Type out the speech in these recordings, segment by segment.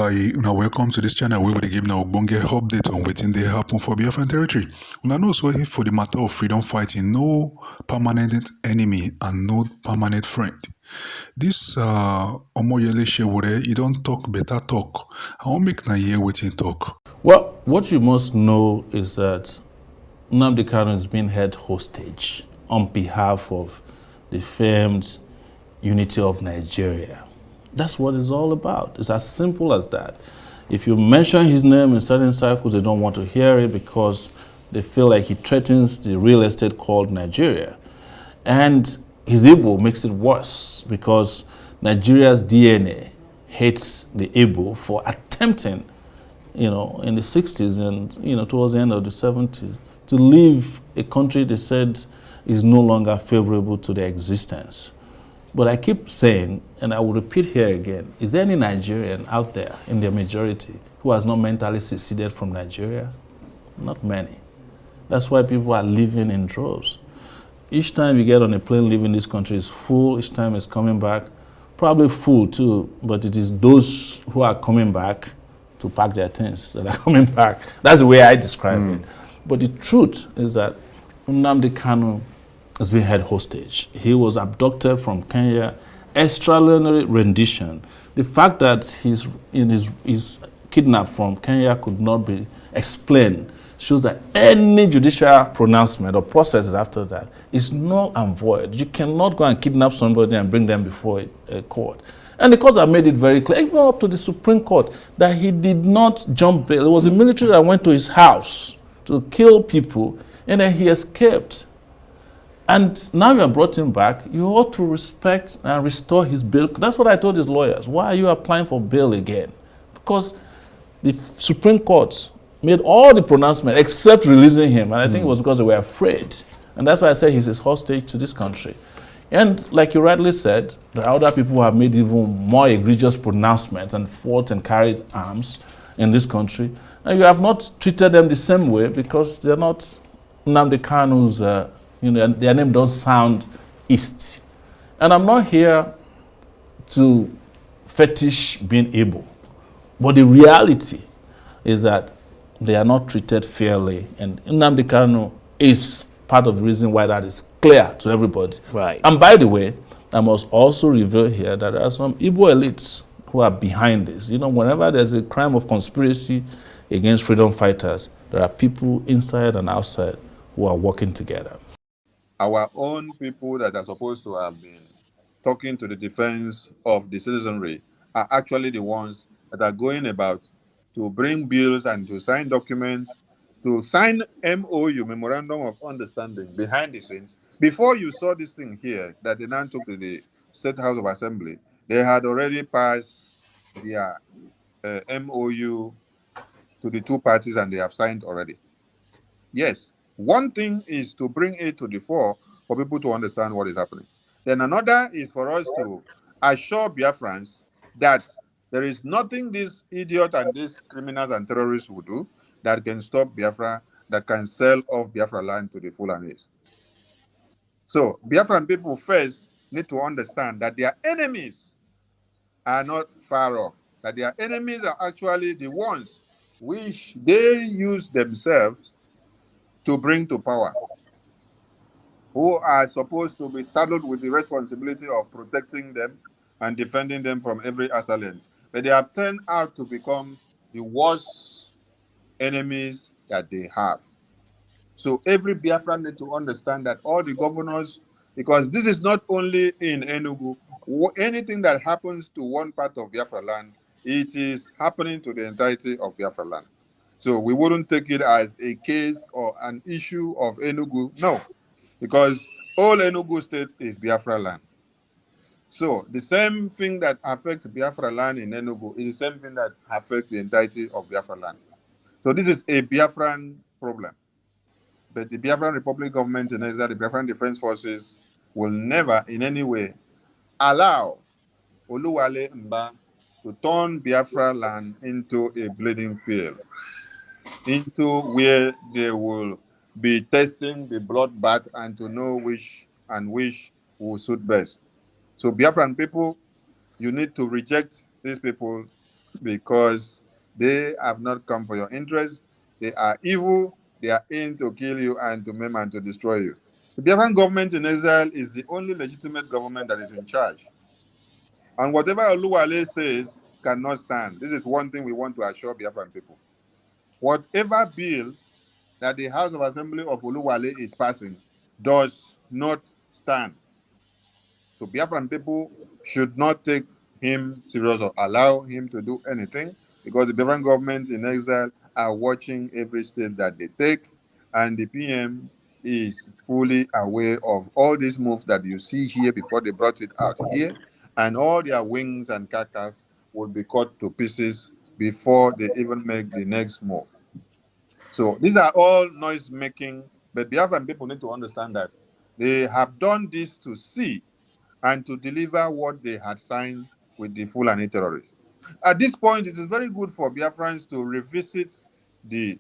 Now welcome to this channel where we give now bonge update on waiting they happen for Biafran territory. Una know so for the matter of freedom fighting, no permanent enemy and no permanent friend. This Omoyele Shewure, you don't talk better talk. I won't make na hear waiting talk. Well, what you must know is that Nnamdi Kanu is being held hostage on behalf of the famed unity of Nigeria. That's what it's all about. It's as simple as that. If you mention his name in certain circles, they don't want to hear it because they feel like he threatens the real estate called Nigeria. And his Igbo makes it worse because Nigeria's DNA hates the Igbo for attempting, in the 60s and, towards the end of the 70s, to leave a country they said is no longer favorable to their existence. But I keep saying, and I will repeat here again, is there any Nigerian out there in their majority who has not mentally seceded from Nigeria? Not many. That's why people are living in droves. Each time you get on a plane leaving this country is full, each time it's coming back, probably full too, but it is those who are coming back to pack their things that are coming back. That's the way I describe it. But the truth is that Nnamdi Kanu has been held hostage. He was abducted from Kenya, extraordinary rendition. The fact that he's kidnapped from Kenya could not be explained shows that any judicial pronouncement or processes after that is null and void. You cannot go and kidnap somebody and bring them before a court. And the courts have made it very clear, even up to the Supreme Court, that he did not jump bail. It was the military that went to his house to kill people, and then he escaped. And now you have brought him back, you ought to respect and restore his bail. That's what I told his lawyers. Why are you applying for bail again? Because the Supreme Court made all the pronouncements except releasing him. And I think it was because they were afraid. And that's why I said he's a hostage to this country. And like you rightly said, there are other people who have made even more egregious pronouncements and fought and carried arms in this country. And you have not treated them the same way because they're not Nnamdi Kanu's, their name don't sound East. And I'm not here to fetish being able. But the reality is that they are not treated fairly. And Nnamdi Kanu is part of the reason why that is clear to everybody. Right. And by the way, I must also reveal here that there are some Igbo elites who are behind this. Whenever there's a crime of conspiracy against freedom fighters, there are people inside and outside who are working together. Our own people that are supposed to have been talking to the defense of the citizenry are actually the ones that are going about to bring bills and to sign documents, to sign MOU, Memorandum of Understanding, behind the scenes. Before you saw this thing here that they now took to the State House of Assembly, they had already passed their MOU to the two parties and they have signed already. Yes, one thing is to bring it to the fore for people to understand what is happening. Then another is for us to assure Biafrans that there is nothing these idiots and these criminals and terrorists will do that can stop Biafra, that can sell off Biafra land to the Fulanis. So Biafran people first need to understand that their enemies are not far off, that their enemies are actually the ones which they use themselves to bring to power, who are supposed to be saddled with the responsibility of protecting them and defending them from every assailant. But they have turned out to become the worst enemies that they have. So every Biafran need to understand that all the governors, because this is not only in Enugu, anything that happens to one part of Biafra land, it is happening to the entirety of Biafra land. So we wouldn't take it as a case or an issue of Enugu, no, because all Enugu state is Biafra land. So the same thing that affects Biafra land in Enugu is the same thing that affects the entirety of Biafra land. So this is a Biafran problem. But the Biafran Republic government in Nigeria, the Biafran Defense Forces, will never in any way allow Oluwale Mba to turn Biafra land into a bleeding field, into where they will be testing the bloodbath and to know which will suit best. So Biafran people, you need to reject these people because they have not come for your interest. They are evil. They are in to kill you and to maim and to destroy you. The Biafran government in exile is the only legitimate government that is in charge. And whatever Oluwale says cannot stand. This is one thing we want to assure Biafran people. Whatever bill that the House of Assembly of Oluwale is passing does not stand. So Biafran people should not take him serious or allow him to do anything, because the Biafran government in exile are watching every step that they take, and the PM is fully aware of all these moves that you see here before they brought it out here, and all their wings and carcass will be cut to pieces before they even make the next move. So these are all noise making, but Biafran people need to understand that they have done this to see and to deliver what they had signed with the Fulani terrorists. At this point, it is very good for Biafrans to revisit the.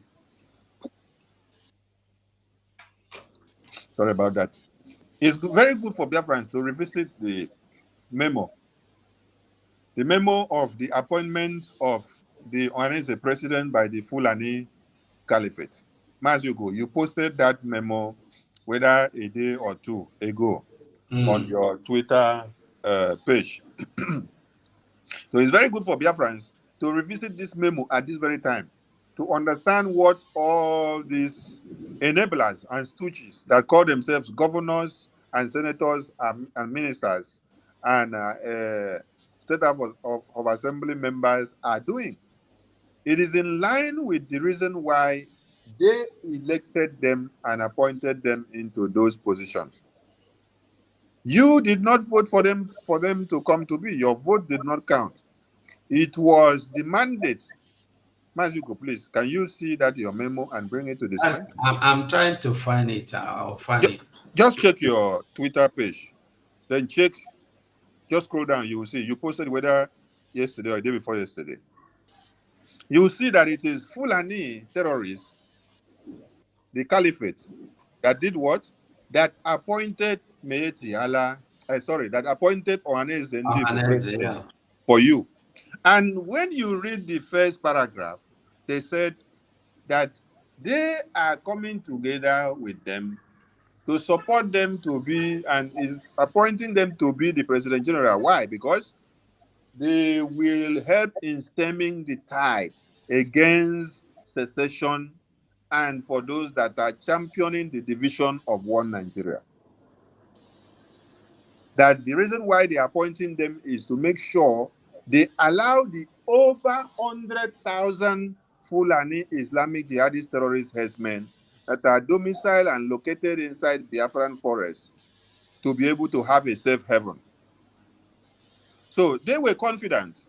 Sorry about that. It's very good for Biafrans to revisit memo, the memo of the appointment of the Ohanese president by the Fulani Caliphate. Mazi, you posted that memo whether a day or two ago on your Twitter page. So it's very good for Biafrans to revisit this memo at this very time, to understand what all these enablers and stooges that call themselves governors and senators and ministers and state of assembly members are doing. It is in line with the reason why they elected them and appointed them into those positions. You did not vote for them to come to be. Your vote did not count. It was the mandate. Mazuko, please, can you see that your memo and bring it to the screen? I'm trying to find it. I'll find it. Just check your Twitter page. Then check, just scroll down. You will see. You posted whether yesterday or the day before yesterday. You will see that it is Fulani terrorists, the caliphate, that did what? That appointed Meeti Allah. That appointed Ohanese Ndibo president for you. And when you read the first paragraph, they said that they are coming together with them to support them to be, and is appointing them to be the President General. Why? Because they will help in stemming the tide against secession and for those that are championing the division of one Nigeria. That the reason why they are appointing them is to make sure they allow the over 100,000 Fulani Islamic jihadist terrorist herdsmen that are domiciled and located inside Biafran forest to be able to have a safe haven. So they were confident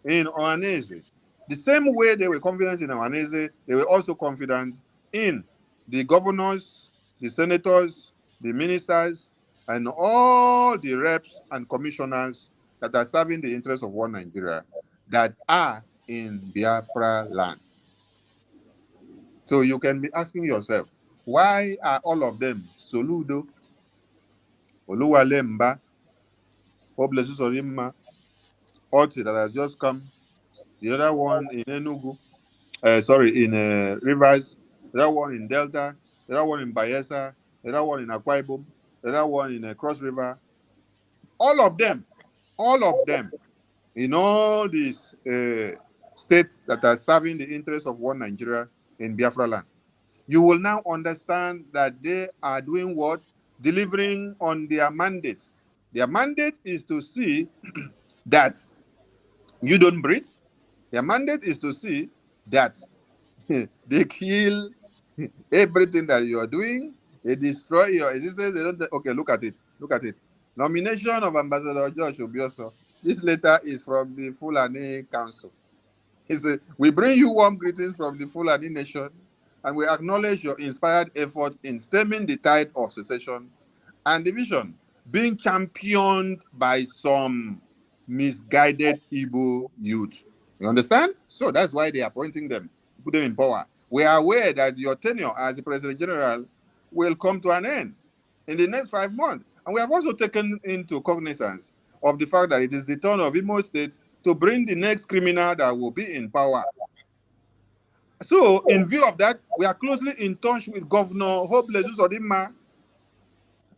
in Ohanese. The same way they were confident in Ohanese, they were also confident in the governors, the senators, the ministers, and all the reps and commissioners that are serving the interests of one Nigeria that are in Biafra land. So you can be asking yourself, why are all of them Soludo, Oluwale Mba, Oblesu Sorimma, Oti that has just come, the other one in Enugu, in Rivers, the other one in Delta, the other one in Bayelsa, the other one in Akwa Ibom, the other one in Cross River. All of them, in all these states that are serving the interests of one Nigeria in Biafra land. You will now understand that they are doing what? Delivering on their mandate. Their mandate is to see that you don't breathe. Their mandate is to see that they kill everything that you are doing. They destroy your existence. They don't. Okay, look at it. Look at it. Nomination of Ambassador George Obioso. This letter is from the Fulani Council. He said, "We bring you warm greetings from the Fulani Nation, and we acknowledge your inspired effort in stemming the tide of secession and division, being championed by some misguided Igbo youth." You understand? So that's why they are appointing them, put them in power. We are aware that your tenure as the President General will come to an end in the next 5 months. And we have also taken into cognizance of the fact that it is the turn of Imo State to bring the next criminal that will be in power. So, in view of that, we are closely in touch with Governor Hèłł,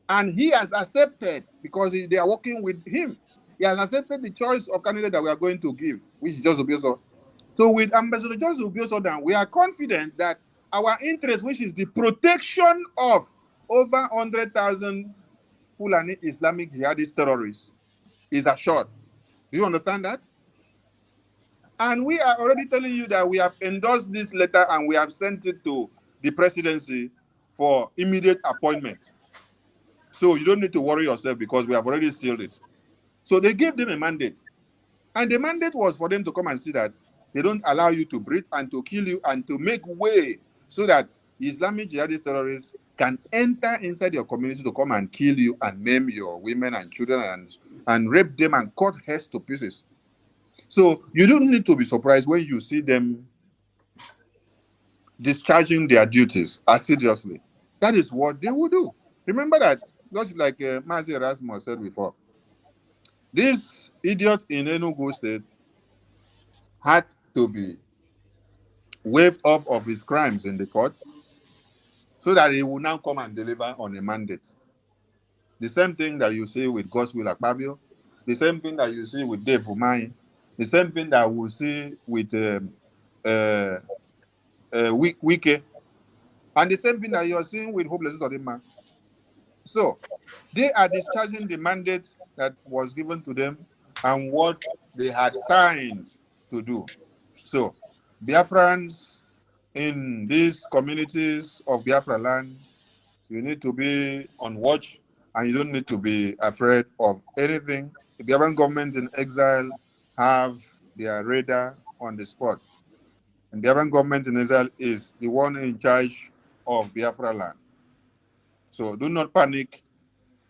and he has accepted, because they are working with him, he has accepted the choice of candidate that we are going to give, which is Joseph Obioso. So with Ambassador Joseph Obioso, we are confident that our interest, which is the protection of over 100,000 Fulani Islamic jihadist terrorists, is assured. Do you understand that? And we are already telling you that we have endorsed this letter and we have sent it to the presidency for immediate appointment. So you don't need to worry yourself because we have already sealed it. So they gave them a mandate. And the mandate was for them to come and see that they don't allow you to breathe and to kill you and to make way so that Islamic jihadist terrorists can enter inside your community to come and kill you and maim your women and children and rape them and cut heads to pieces. So you don't need to be surprised when you see them discharging their duties assiduously. That is what they will do. Remember that, just like Mazi Erasmus said before, this idiot in Enugu State had to be waived off of his crimes in the court so that he will now come and deliver on a mandate. The same thing that you see with Godswill Akpabio, the same thing that you see with Dave Umahi, the same thing that we see with Wike, and the same thing that you're seeing with Hopeless Odema. So they are discharging the mandate that was given to them and what they had signed to do. So Biafrans in these communities of Biafra land, you need to be on watch and you don't need to be afraid of anything. The Biafran government in exile have their radar on the spot. And the Biafran government in exile is the one in charge of Biafra land. So do not panic,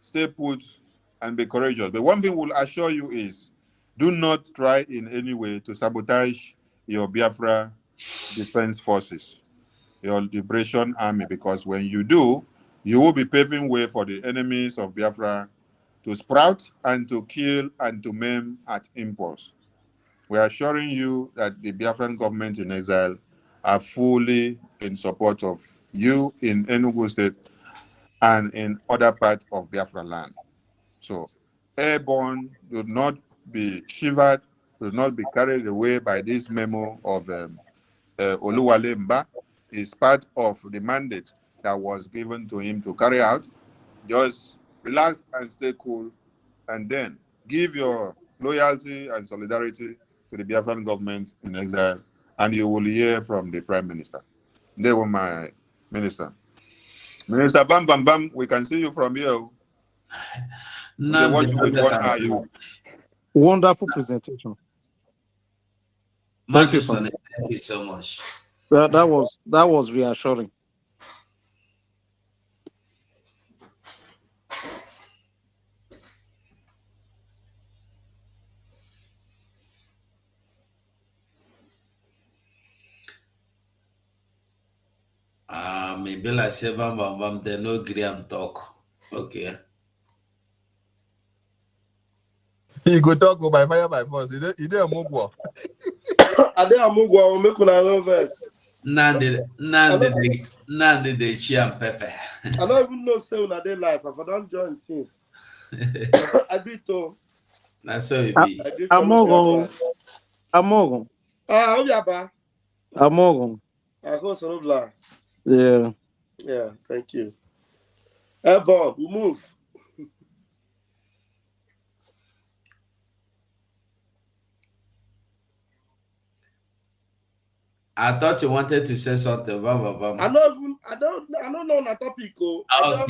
stay put, and be courageous. But one thing we'll assure you is, do not try in any way to sabotage your Biafra Defense Forces, your Liberation Army, because when you do, you will be paving way for the enemies of Biafra to sprout and to kill and to maim at impulse. We are assuring you that the Biafran government in exile are fully in support of you in Enugu State and in other parts of Biafra land. So, airborne, do not be shivered, do not be carried away by this memo of Oluwale Mba. Is part of the mandate that was given to him to carry out. Just relax and stay cool, and then give your loyalty and solidarity to the Biafran government in exile, and you will hear from the Prime Minister. They were my minister. Minister Bam Bam Bam, we can see you from here. No, watch you with one eye. Wonderful presentation. Thank you so much. That was reassuring. Maybe like 7 bam, they no agree and talk. Okay. You go talk by fire by force. You dey a mugwa. I dey a mugwa. Make una love us. Nnamdi dey share pepper. I don't even know say una dey life. If I don't join since. I agree to. Na so it be. Amogon. Ah, Obiaba. Amogon. I go Sorobla. Yeah. Yeah, thank you. Bob, we move. I thought you wanted to say something. Bam. I don't know on a topic. I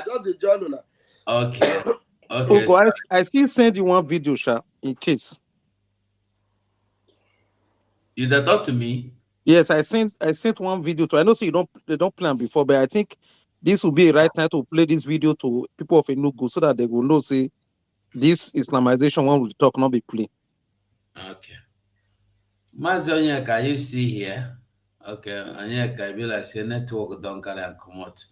just join una. Okay. Okay. I still send you one video, Sha, in case. You that talk to me? Yes, I sent one video to. I know, so they don't plan before, but I think this will be a right time to play this video to people of Enugu so that they will know, say, this Islamization one will talk, not be play. Okay. Mazi Onyeka, you see here? Okay, Onyeka, be like say network don't carry and come out.